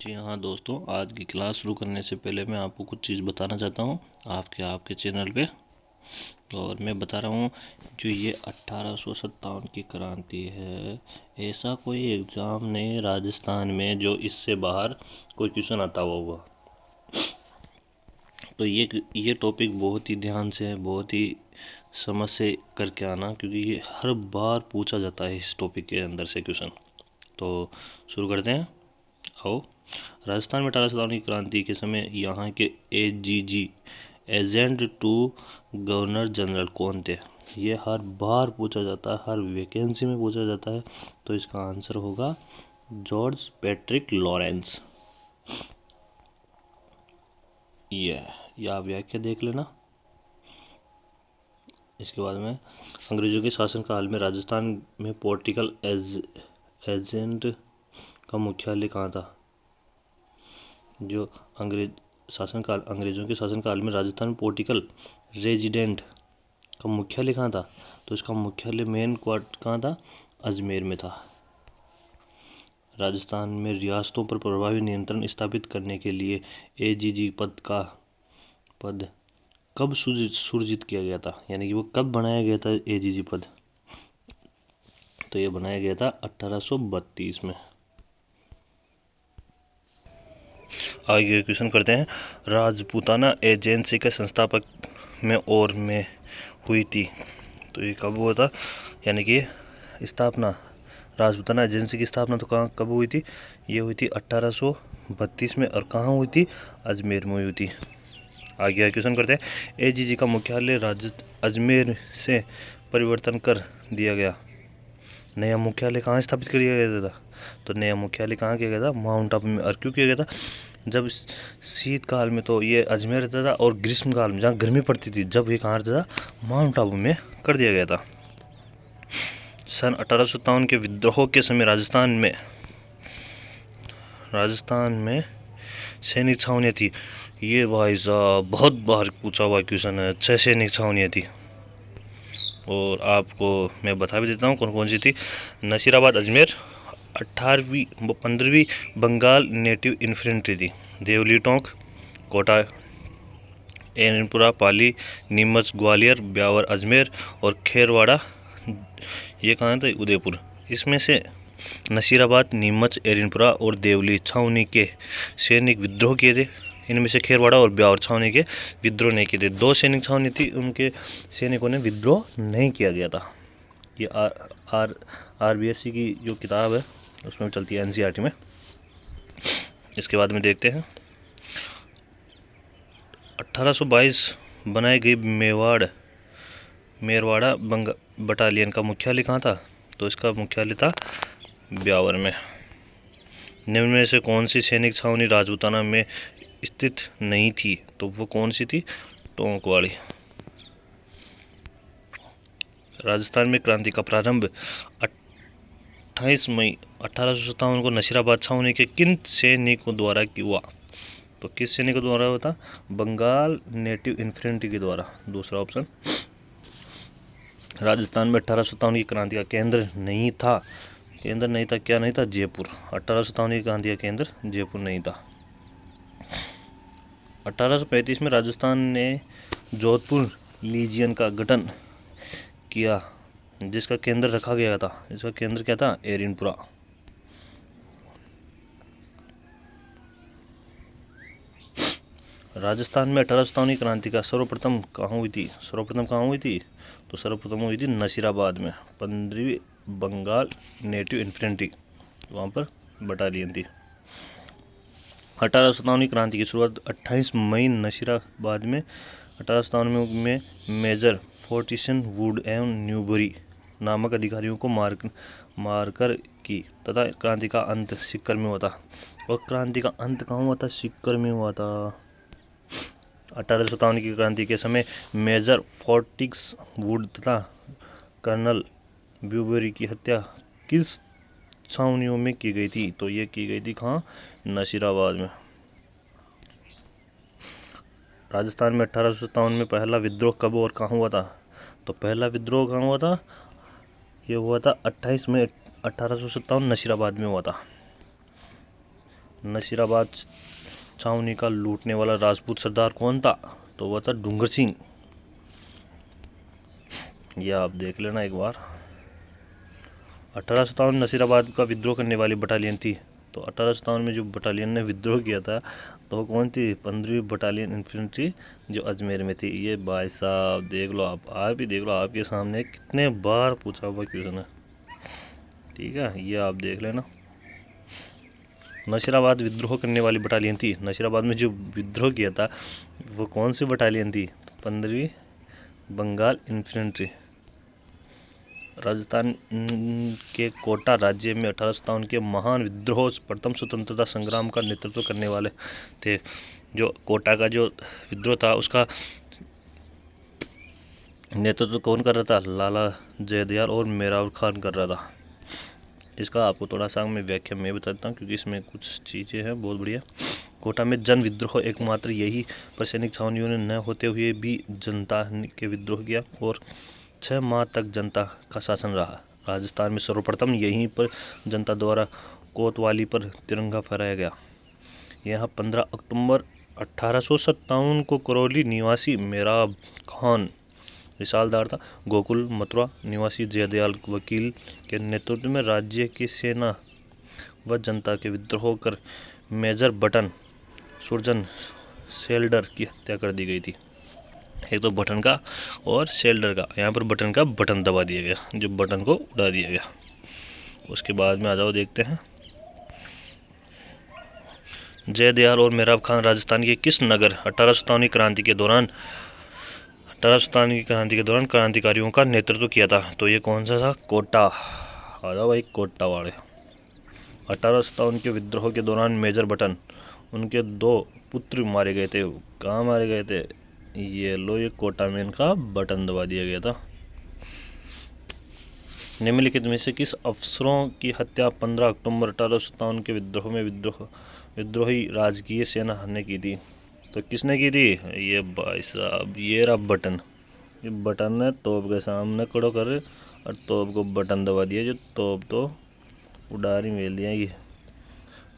जी हाँ दोस्तों, आज की क्लास शुरू करने से पहले मैं आपको कुछ चीज़ बताना चाहता हूँ आपके चैनल पे। और मैं बता रहा हूँ, जो ये 1857 की क्रांति है, ऐसा कोई एग्ज़ाम नहीं राजस्थान में जो इससे बाहर कोई क्वेश्चन आता होगा। तो ये टॉपिक बहुत ही ध्यान से, बहुत ही समझ से करके आना, क्योंकि ये हर बार पूछा जाता है इस टॉपिक के अंदर से क्वेश्चन। तो शुरू करते हैं। आओ। राजस्थान में 1857 की क्रांति के समय यहाँ के AGG agent to governor general कौन थे? ये हर बार पूछा जाता है, हर वैकेंसी में पूछा जाता है। तो इसका आंसर होगा जॉर्ज पैट्रिक लॉरेंस। ये आप व्याख्या देख लेना। इसके बाद में अंग्रेजों के शासनकाल में राजस्थान में पॉलिटिकल एजेंट का मुख्यालय कहाँ था? जो अंग्रेजों के शासनकाल में राजस्थान में पॉलिटिकल रेजिडेंट का मुख्यालय कहाँ था? तो इसका मुख्यालय मेन क्वार्टर कहाँ था? अजमेर में था। राजस्थान में रियासतों पर प्रभावी नियंत्रण स्थापित करने के लिए एजीजी पद कब सुरजित किया गया था, यानी कि वो कब बनाया गया था एजीजी पद? तो ये बनाया गया था 1832 में। आगे क्वेश्चन करते हैं। राजपूताना एजेंसी के संस्थापक में हुई थी, तो ये कब हुआ था? यानी कि स्थापना, राजपूताना एजेंसी की स्थापना तो कब हुई थी? ये हुई थी 1832 में। और कहाँ हुई थी? अजमेर में हुई थी। आगे क्वेश्चन करते हैं। एजीजी का मुख्यालय अजमेर से परिवर्तन कर दिया गया। नया मुख्यालय कहाँ स्थापित कर दिया गया था? तो नया मुख्यालय कहाँ किया गया था? माउंट आबू में। और क्यों किया गया था? जब शीतकाल में तो ये अजमेर रहता था, और ग्रीष्मकाल में जहाँ गर्मी पड़ती थी, जब ये कहाँ रहता था? माउंट आबू में कर दिया गया था। सन 1857 के विद्रोह के समय राजस्थान में सैनिक छावनियाँ थी। ये भाई साहब बहुत बार पूछा हुआ क्वेश्चन है। 6 सैनिक छावनियाँ थी, और आपको मैं बता भी देता हूँ कौन कौन सी थी। नसीराबाद अजमेर, 15वीं बंगाल नेटिव इन्फेंट्री थी। देवली टोंक, कोटा एरनपुरा, पाली, नीमच ग्वालियर, ब्यावर अजमेर, और खेरवाड़ा ये कहाँ था? उदयपुर। इसमें से नसीराबाद, नीमच, एरनपुरा और देवली छावनी के सैनिक विद्रोह किए थे। इनमें से खेरवाड़ा और ब्यावर छावनी के विद्रोह नहीं किए थे। 2 सैनिक छावनी थी, उनके सैनिकों ने विद्रोह नहीं किया गया था। ये आरबीएससी की जो किताब है उसमें चलती है, एनसीईआरटी में। इसके बाद में देखते हैं 1822 बनाई गई मेरवाड़ा बटालियन का मुख्यालय कहाँ था? तो इसका मुख्यालय था ब्यावर में। निम्न में से कौन सी सैनिक छावनी राजपूताना में स्थित नहीं थी? तो वो कौन सी थी? टोंक वाली। राजस्थान में क्रांति का प्रारंभ 28 मई 1857 को नसीराबाद छावनी के किन सैनिकों द्वारा हुआ? तो किस सैनिकों द्वारा हुआ था? बंगाल नेटिव इन्फेंट्री के द्वारा, दूसरा ऑप्शन। राजस्थान में 1857 की क्रांति का केंद्र नहीं था। क्या नहीं था? जयपुर। 1857 की क्रांति का केंद्र जयपुर नहीं था। 1835 में राजस्थान ने जोधपुर लीजियन का गठन किया, जिसका केंद्र रखा गया था। इसका केंद्र क्या था? एरनपुरा। राजस्थान में 1857 की क्रांति का सर्वप्रथम कहाँ हुई थी? तो सर्वप्रथम हुई थी नसीराबाद में। 15वीं बंगाल नेटिव इन्फेंट्री, वहाँ पर बटालियन थी। 1857 की क्रांति की शुरुआत 28 मई नसीराबाद में 1857 में मेजर फोर्टिसन वुड एवं न्यूबरी नामक अधिकारियों को मारकर की, तथा क्रांति का अंत सीकर में हुआ था। और क्रांति का अंत कहाँ हुआ था? सीकर में हुआ था। 1857 की क्रांति के समय मेजर फोर्टिस वुड तथा कर्नल ब्यूबरी की हत्या किस छावनियों में की गई थी? तो ये की गई थी कहाँ? नसीराबाद में। राजस्थान में 1857 में पहला विद्रोह कब और कहाँ हुआ था? तो पहला विद्रोह कहाँ हुआ था? ये हुआ था 28 मई 1857 नसीराबाद में हुआ था। नसीराबाद छावनी का लूटने वाला राजपूत सरदार कौन था? तो वह था डूंगर सिंह। यह आप देख लेना एक बार। 1857 नसीराबाद का विद्रोह करने वाली बटालियन थी। तो 1857 में जो बटालियन ने विद्रोह किया था तो वो कौन थी? 15वीं बटालियन इन्फेंट्री जो अजमेर में थी। ये भाई साहब देख लो, आप ही देख लो, आपके सामने कितने बार पूछा हुआ क्वेश्चन है। ठीक है, ये आप देख लेना। नसीराबाद विद्रोह करने वाली बटालियन थी। नसीराबाद में जो विद्रोह किया था वो कौन सी बटालियन थी? 15वीं बंगाल इन्फेंट्री। राजस्थान के कोटा राज्य में 1857 के महान विद्रोह प्रथम स्वतंत्रता संग्राम का नेतृत्व करने वाले थे। जो कोटा का जो विद्रोह था उसका नेतृत्व कौन कर रहा था? लाला जयदयाल और मेराव खान कर रहा था। इसका आपको थोड़ा सा मैं व्याख्या में बता देता हूँ क्योंकि इसमें कुछ चीज़ें हैं बहुत बढ़िया। कोटा में जन विद्रोह एकमात्र यही पर सैनिक छावनियों ने न होते हुए भी जनता के विद्रोह किया और 6 माह तक जनता का शासन रहा। राजस्थान में सर्वप्रथम यहीं पर जनता द्वारा कोतवाली पर तिरंगा फहराया गया। यहाँ 15 अक्टूबर 1857 को करौली निवासी मेराब खान रिसालदार था। गोकुल मथुरा निवासी जयदयाल वकील के नेतृत्व में राज्य की सेना व जनता के विद्रोह कर मेजर बटन सुरजन शेल्डर की हत्या कर दी गई थी। एक तो बटन का और शेल्डर का, यहाँ पर बटन का बटन दबा दिया गया, जो बटन को उड़ा दिया गया। उसके बाद में आ जाओ देखते हैं। जयदयाल और मेराब खान राजस्थान के किस नगर 1857 क्रांति के दौरान क्रांतिकारियों का नेतृत्व किया था? तो ये कौन सा था? कोटा। आ जाओ भाई कोटा वाले। 1857 के विद्रोह के दौरान मेजर बटन उनके 2 पुत्र मारे गए थे। कहाँ मारे गए थे? ये लो, ये कोटा में इनका बटन दबा दिया गया था। निम्नलिखित में से किस अफसरों की हत्या 15 अक्टूबर 1857 के विद्रोह में विद्रोही राजकीय सेना ने की थी? तो किसने की थी? ये भाई साहब, ये रहा बटन। ये बटन है तोप के सामने खड़ो कर और तोप को बटन दबा दिया, जो तोप तो उड़ारी मेल दिया। ये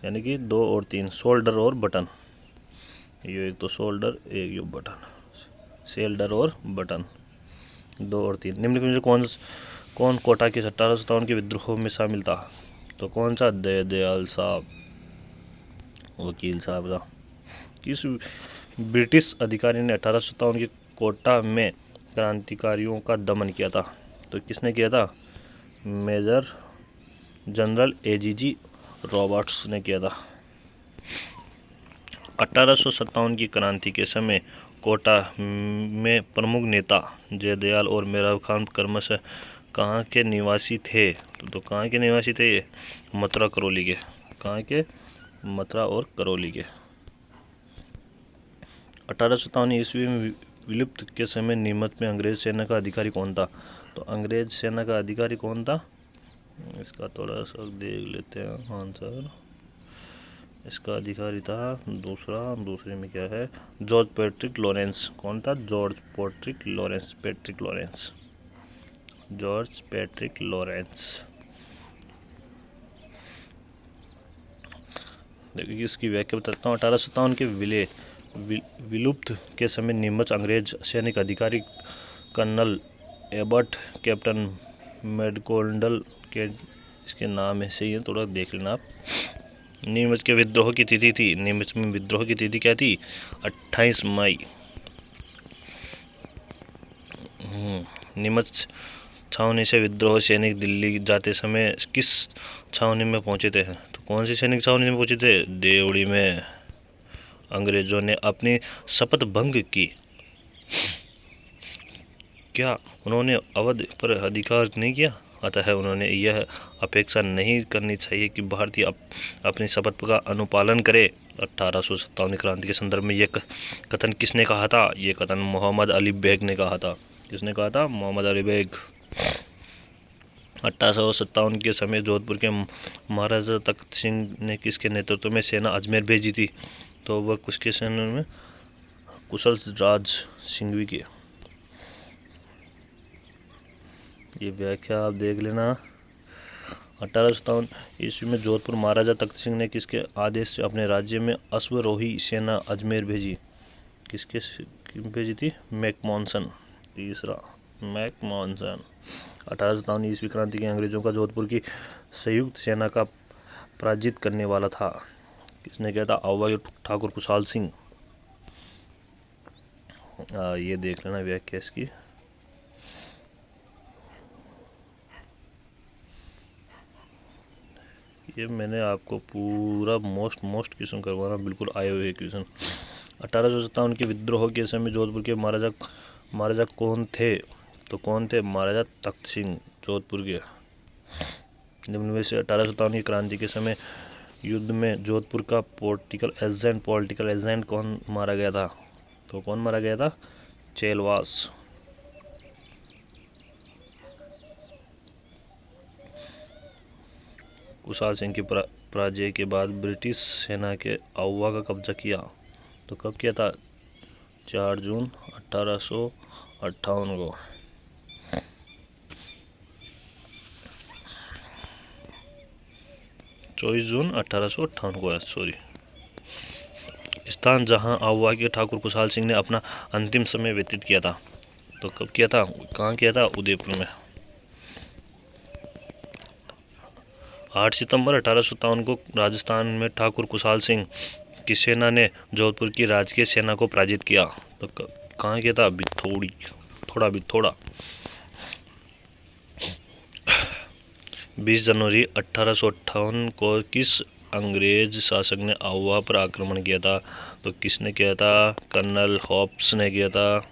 यानी कि 2 और 3 शोल्डर और बटन। ये एक तो शोल्डर, एक ये बटन, शेल्डर और बटन, 2 और 3। निम्नलिखित में कौन कोटा के 1857 के विद्रोह में शामिल था? तो कौन सा? दयाल साहब, वकील साहब था। किस ब्रिटिश अधिकारी ने 1857 के कोटा में क्रांतिकारियों का दमन किया था? तो किसने किया था? मेजर जनरल एजीजी रॉबर्ट्स ने किया था। 1857 की क्रांति के समय कोटा में प्रमुख नेता जयदयाल और मेराब खान क्रमशः कहाँ के निवासी थे? तो कहाँ के निवासी थे ये? मथुरा करौली के। कहाँ के? मथुरा और करौली के। 1857 ईस्वी में विलुप्त के समय नीमच में अंग्रेज सेना का अधिकारी कौन था? तो अंग्रेज सेना का अधिकारी कौन था? इसका थोड़ा सा देख लेते हैं आंसर। इसका अधिकारी था दूसरे में क्या है? George Patrick Lawrence. कौन था? George Patrick Lawrence. George Patrick Lawrence. देखिए इसकी व्याख्या बताता हूँ। 1857 के विलुप्त के समय नीमच अंग्रेज सैनिक अधिकारी कर्नल एबर्ट कैप्टन मैकडोनाल्ड के, इसके नाम ऐसे ही है, थोड़ा देख लेना आप। नीमच के विद्रोह की तिथि थी, नीमच में विद्रोह की तिथि क्या थी? 28 मई। नीमच छावनी से विद्रोह सैनिक दिल्ली जाते समय किस छावनी में पहुंचे थे? तो कौन सी सैनिक छावनी में पहुंचे थे? देवड़ी में। अंग्रेजों ने अपनी शपथ भंग की। क्या उन्होंने अवध पर अधिकार नहीं किया? अतः उन्होंने यह अपेक्षा नहीं करनी चाहिए कि भारतीय अपनी शपथ का अनुपालन करे। 1857 क्रांति के संदर्भ में यह कथन किसने कहा था? ये कथन मोहम्मद अली बेग ने कहा था। किसने कहा था? मोहम्मद अली बेग। 1857 के समय जोधपुर के महाराजा तख्त सिंह ने किसके नेतृत्व में सेना अजमेर भेजी थी? तो वह किसके सेना में? कुशल राज सिंघवी के। ये व्याख्या आप देख लेना। 1857 ईस्वी में जोधपुर महाराजा तख्त सिंह ने किसके आदेश से अपने राज्य में अश्वरोही सेना अजमेर भेजी? किसके भेजी थी? मैकमोहन। तीसरा मैकमोहन। 1857 ईस्वी क्रांति के अंग्रेजों का जोधपुर की संयुक्त सेना का पराजित करने वाला था। किसने किया था? आउवा के ठाकुर कुशाल सिंह। ये देख लेना व्याख्या इसकी। ये मैंने आपको पूरा मोस्ट क्वेश्चन करवाना, बिल्कुल आए हुए क्वेश्चन। 1857 के विद्रोह के समय जोधपुर के महाराजा कौन थे? तो कौन थे? महाराजा तख्त सिंह जोधपुर के। निम्न में से 1857 की क्रांति के समय युद्ध में जोधपुर का पॉलिटिकल एजेंट कौन मारा गया था? तो कौन मारा गया था? चेलवास। कुशाल सिंह की पराजय के बाद ब्रिटिश सेना के आउवा का कब्जा किया। तो कब किया था? 4 जून 1858 को। जून 1858 को है, सॉरी। स्थान जहां आउवा के ठाकुर कुशाल सिंह ने अपना अंतिम समय व्यतीत किया था। तो कब किया था? कहाँ किया था? उदयपुर में। 8 सितंबर 1857 को राजस्थान में ठाकुर कुशाल सिंह की सेना ने जोधपुर की राजकीय सेना को पराजित किया। तो कहाँ किया था? बिथोड़ा। 20 जनवरी 1858 को किस अंग्रेज शासक ने आउवा पर आक्रमण किया था? तो किसने किया था? कर्नल होप्स ने किया था।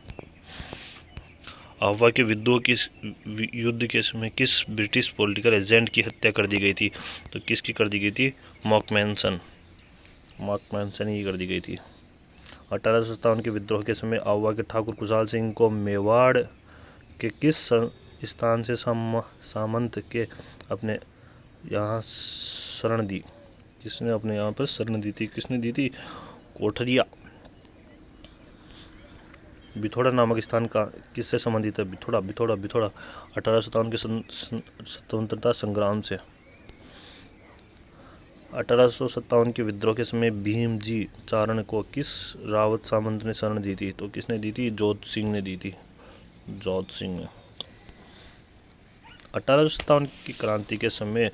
आउवा के युद्ध के समय किस ब्रिटिश पॉलिटिकल एजेंट की हत्या कर दी गई थी? तो किसकी कर दी गई थी? मैकमोहन की कर दी गई थी। 1857 के विद्रोह के समय आउवा के ठाकुर कुशाल सिंह को मेवाड़ के किस स्थान से सामंत के अपने यहाँ शरण दी? किसने अपने यहाँ पर शरण दी थी? किसने दी थी? कोठरिया। बिथोड़ा नामक स्थान का किससे संबंधित है? बिथोड़ा 1857 के स्वतंत्रता संग्राम से। 1857 के विद्रोह के समय भीमजी चारण को किस रावत सामंत ने शरण दी थी? तो किसने दी थी? जोध सिंह ने दी थी। 1857 की क्रांति के समय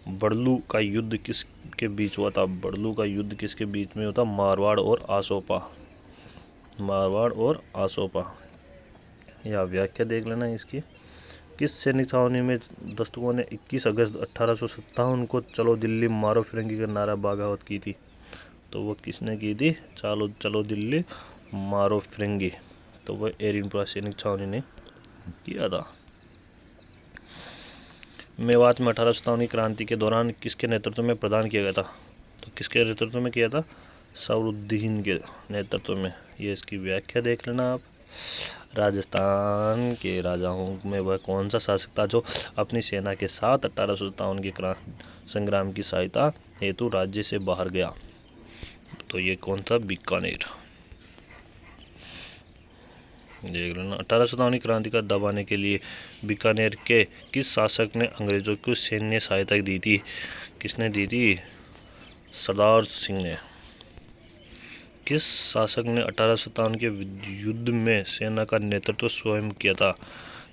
बड़लू का युद्ध किसके बीच हुआ था? बड़लू का युद्ध किसके बीच में होता? मारवाड़ और आसोपा। या व्याख्या देख लेना इसकी। किस सैनिक छावनी में दस्तुओं ने 21 अगस्त 1857 को चलो दिल्ली मारो फिरंगी का नारा बगावत की थी? तो वो किसने की थी? चलो दिल्ली मारो फिरंगी। तो वह एरिनपुरा सैनिक छावनी ने किया था। मेवात में 1857 की क्रांति के दौरान किसके नेतृत्व में प्रदान किया गया था? तो किसके नेतृत्व में किया था? सफरुद्दीन के नेतृत्व में। ये इसकी व्याख्या देख लेना आप। राजस्थान के राजाओं में वह कौन सा शासक था जो अपनी सेना के साथ 1857 के संग्राम की सहायता हेतु राज्य से बाहर गया? तो ये कौन था? बीकानेर। देख लेना। 1857 क्रांति का दबाने के लिए बीकानेर के किस शासक ने अंग्रेजों को सैन्य सहायता दी थी? किसने दी थी? सरदार सिंह ने। किस शासक ने 1857 के युद्ध में सेना का नेतृत्व स्वयं किया था?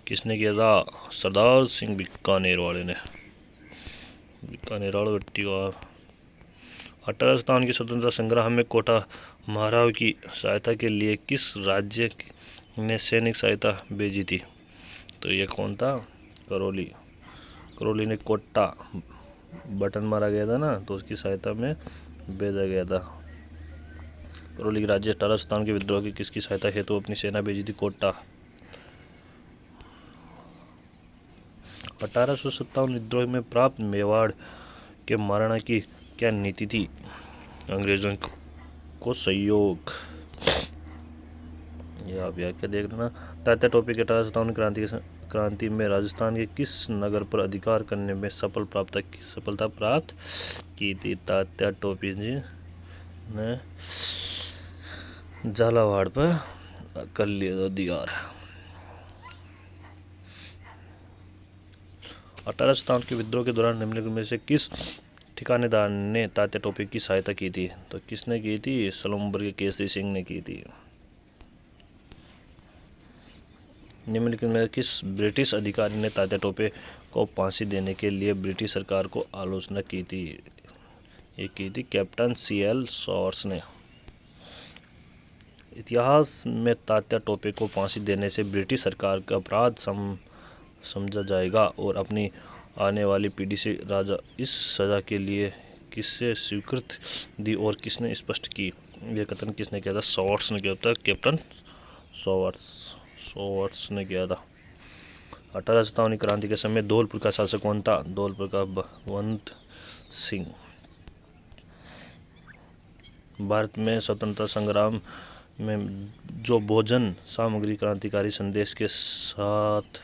किसने किया था? सरदार सिंह बीकानेर वाले ने। बीकानेर वाले 1857 के स्वतंत्रता संग्राम में कोटा महाराव की सहायता के लिए किस राज्य ने सैनिक सहायता भेजी थी? तो ये कौन था? करौली ने कोटा बटन मारा गया था ना, तो उसकी सहायता में भेजा गया था। करौली के राज्य 1857 के विद्रोह की किसकी सहायता हेतु अपनी सेना भेजी थी? कोटा। 1857 विद्रोह में प्राप्त मेवाड़ के महाराणा की क्या नीति थी? अंग्रेजों को सहयोग। यह व्याख्या देख लेना। तात्या टोपी के 1857 क्रांति में राजस्थान के किस नगर पर अधिकार करने में सफलता प्राप्त की थी? तात्या टोपी जी ने झालावाड़ पर कर लिया अधिकार। 1857 के विद्रोह के दौरान निम्नलिखित में से किस ठिकानेदार ने तात्या टोपे की सहायता की थी? तो किसने की थी? सलूमबर के केसरी सिंह ने की थी। निम्नलिखित में किस ब्रिटिश अधिकारी ने तात्या टोपे को फांसी देने के लिए ब्रिटिश सरकार को आलोचना की थी? ये की थी कैप्टन CL सॉवर्स ने। इतिहास में तात्या टोपे को फांसी देने से ब्रिटिश सरकार का अपराध समझा जाएगा और अपनी आने वाली पीढ़ी से राजा इस सज़ा के लिए किससे स्वीकृत दी और किसने स्पष्ट की? यह कथन किसने किया था? सॉवर्स ने किया था, कैप्टन सॉवर्स ने किया था। 1857 क्रांति के समय धौलपुर का शासक कौन था? धौलपुर का भगवंत सिंह। भारत में स्वतंत्रता संग्राम में जो भोजन सामग्री क्रांतिकारी संदेश के साथ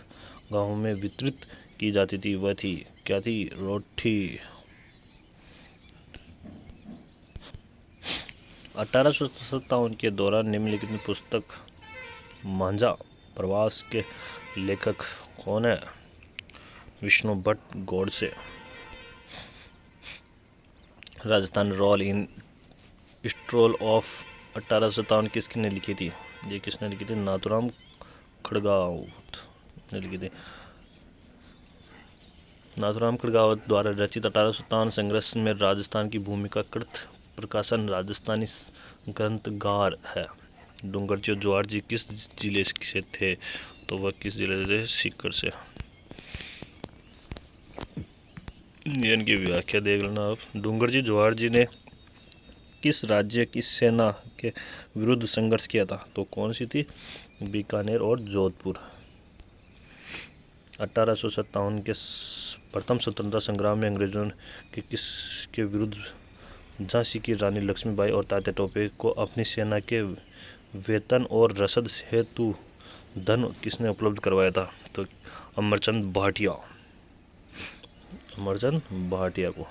गांवों में वितरित की जाती थी वह थी, क्या थी? रोटी। 1857 के दौरान निम्नलिखित पुस्तक मांझा प्रवास के लेखक कौन है? Vishnu Bhatt Godse. Rajasthan role in stroll of 1857 किसने लिखी थी? ये किसने लिखी थी? नाथूराम खड़गावत ने लिखी थी। नाथूराम खड़गावत द्वारा रचित 1857 संघर्ष में राजस्थान की भूमिका कृत प्रकाशन राजस्थानी ग्रंथगार है। डूंगरजी और जवाहर जी किस जिले से थे? तो वह किस जिले से थे? सीकर से। इनकी व्याख्या देख लेना आप। डूंगरजी जवाहर जी ने किस राज्य की सेना के विरुद्ध संघर्ष किया था? तो कौन सी थी? बीकानेर और जोधपुर। 1857 के प्रथम स्वतंत्रता संग्राम में अंग्रेजों के किसके विरुद्ध झांसी की रानी लक्ष्मीबाई और तात्या टोपे को अपनी सेना के वेतन और रसद हेतु धन किसने उपलब्ध करवाया था? तो अमरचंद भाटिया को।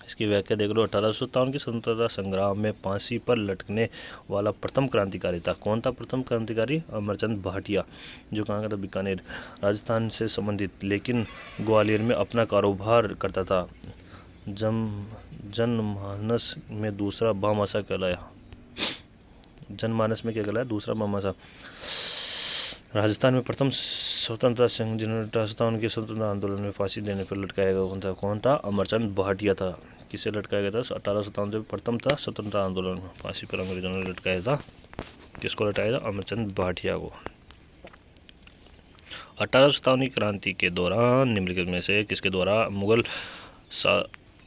इसकी व्याख्या देख लो। 1857 के स्वतंत्रता संग्राम में फांसी पर लटकने वाला प्रथम क्रांतिकारी था। कौन था प्रथम क्रांतिकारी? अमरचंद भाटिया, जो कहाँ का था? बीकानेर। राजस्थान से संबंधित लेकिन ग्वालियर में अपना कारोबार करता था। जनमानस में दूसरा भामाशाह कहलाया। जनमानस में क्या कहलाया? दूसरा भामाशाह। राजस्थान में प्रथम स्वतंत्रता संघ जिन्होंने 1857 के स्वतंत्रता आंदोलन में फांसी देने पर लटकाया गया कौन था? अमरचंद भाटिया था। किसे लटकाया गया था? 1857 से प्रथम था स्वतंत्रता आंदोलन, फांसी पर अंग्रेजों ने लटकाया था। किसको लटकाया था? अमरचंद भाटिया को। 1857 की क्रांति के दौरान निम्नलिखित में से किसके द्वारा मुगल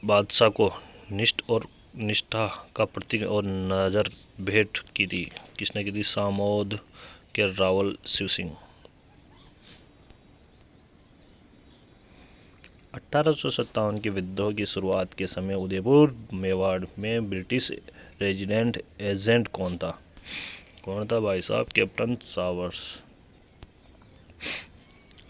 बादशाह को निष्ठा का प्रतीक और नजर भेंट की थी? किसने की थी? सामोद के रावल शिव सिंह। 1857 के विद्रोह की शुरुआत के समय उदयपुर मेवाड़ में ब्रिटिश रेजिडेंट एजेंट कौन था? कौन था भाई साहब? कैप्टन सॉवर्स।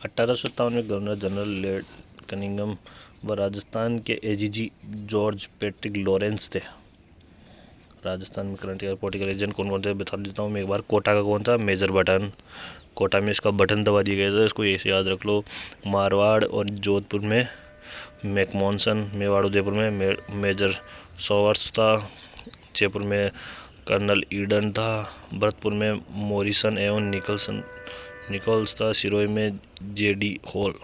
1857 में गवर्नर जनरल लॉर्ड कनिंघम व राजस्थान के AGG जॉर्ज पैट्रिक लॉरेंस थे। राजस्थान में करंट पॉलिटिकल एजेंट कौन कौन थे बता देता हूँ मैं एक बार। कोटा का कौन था? Major button. कोटा में इसका बटन दबा दिया गया था, इसको ऐसे याद रख लो। मारवाड़ और जोधपुर में मैकमोहन, मेवाड़ उदयपुर में मेजर सॉवर्स था, जयपुर में कर्नल ईडन था, भरतपुर में मॉरिसन एवं निकोल्स था, सिरोही में JD हॉल।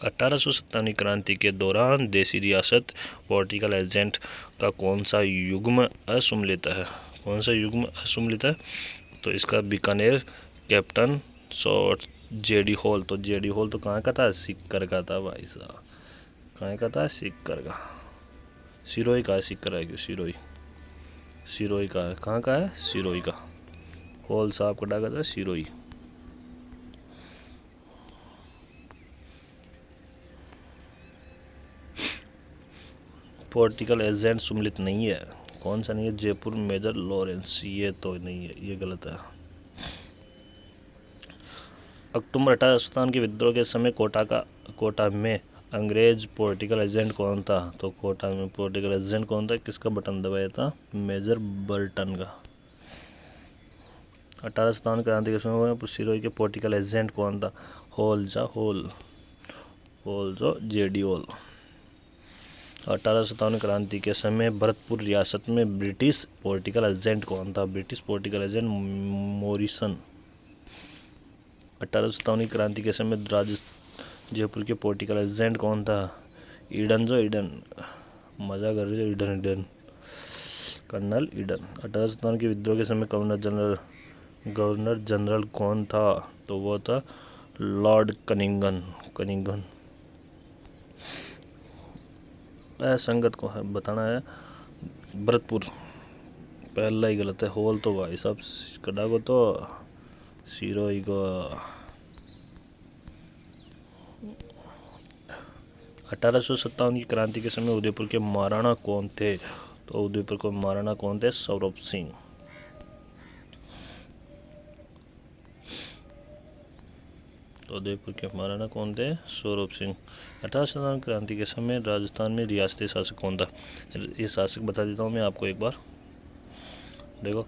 1857 क्रांति के दौरान देशी रियासत पॉलिटिकल एजेंट का कौन सा युग्म असुमलित है? कौन सा युग्म असुमलित है? तो इसका बीकानेर कैप्टन JD हॉल। तो JD हॉल तो कहाँ का था? सीकर का था भाई साहब। कहाँ का था? सीकर का। सिरोही का है, सीकर है क्यों? सिरोही का है। कहाँ का है? सिरोही का। हॉल साहब का डाका था सिरोही। पॉलिटिकल एजेंट सुमलित नहीं है। कौन सा नहीं है? Jaipur major Lawrence. ये तो नहीं है, ये गलत है। अक्टूबर 1857 के विद्रोह के समय कोटा में अंग्रेज पॉलिटिकल एजेंट कौन था? तो कोटा में पॉलिटिकल एजेंट कौन था? किसका बटन दबाया था? मेजर बर्टन का। 1857 क्रांति के समय सिरोही के पॉलिटिकल एजेंट कौन था? हॉल। ऑल्सो जेडियोल। 1857 क्रांति के समय भरतपुर रियासत में ब्रिटिश पॉलिटिकल एजेंट कौन था? British political agent Morrison. 1857 क्रांति के समय जयपुर के पॉलिटिकल एजेंट कौन था? ईडन मजा कर रहे थे, ईडन कर्नल ईडन। 1857 के विद्रोह के समय गवर्नर जनरल कौन था? तो वो था लॉर्ड कनिंगन। संगत को है बताना है भरतपुर, पहला ही गलत है। होल तो भाई साहब कड़ा को तो सीरो ही को। 1857 की क्रांति के समय उदयपुर के महाराणा कौन थे? तो उदयपुर के महाराणा कौन थे? सौरभ सिंह। तो उदयपुर के महाराणा कौन थे? सौरभ सिंह। 1857 क्रांति के समय राजस्थान में रियासती शासक कौन था? ये शासक बता देता हूँ मैं आपको एक बार। देखो,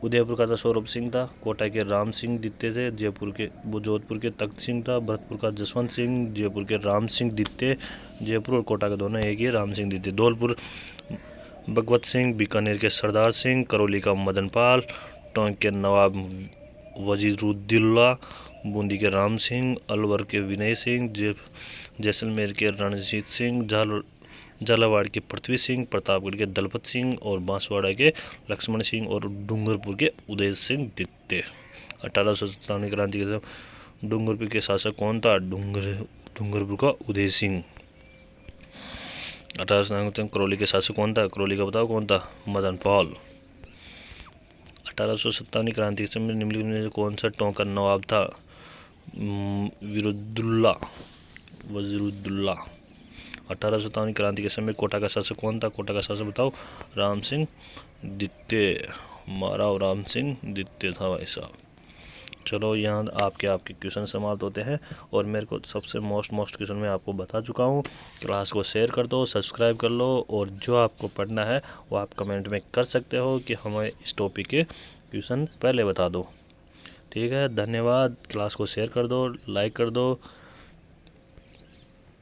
उदयपुर का था सौरभ सिंह था, कोटा के राम सिंह द्वितीय थे, जोधपुर के तख्त सिंह था, भरतपुर का जसवंत सिंह, जयपुर के राम सिंह द्वितीय, जयपुर और कोटा के दोनों एक ही राम सिंह द्वितीय, धौलपुर भगवत सिंह, बीकानेर के सरदार सिंह, करौली का मदन पाल, टोंक के नवाब वजीरुद्दौला, बूंदी के राम सिंह, अलवर के विनय सिंह, जैसलमेर के रणजीत सिंह, झालावाड़ के पृथ्वी सिंह, प्रतापगढ़ के दलपत सिंह और बांसवाड़ा के लक्ष्मण सिंह और डूंगरपुर के उदय सिंह द्वितीय। 1857 क्रांति के समय डूंगरपुर के शासक कौन था? डूंगरपुर का उदय सिंह। 1857 करौली के शासक कौन था? करौली का बताओ कौन था? मदन पाल। 1857 क्रांति के समय निम्नलिखित में से कौन सा टोंक का नवाब था? वजीरुद्दौला। 1857 क्रांति के समय कोटा का शासक कौन था? कोटा का शासक बताओ? राम सिंह द्वितीय। महाराव राम सिंह द्वितीय था भाई साहब। चलो, यहाँ आपके क्वेश्चन समाप्त होते हैं। और मेरे को सबसे मोस्ट क्वेश्चन मैं आपको बता चुका हूँ। क्लास को शेयर कर दो, सब्सक्राइब कर लो, और जो आपको पढ़ना है वो आप कमेंट में कर सकते हो कि हमें इस टॉपिक के क्वेश्चन पहले बता दो। ठीक है, धन्यवाद। क्लास को शेयर कर दो, लाइक कर दो।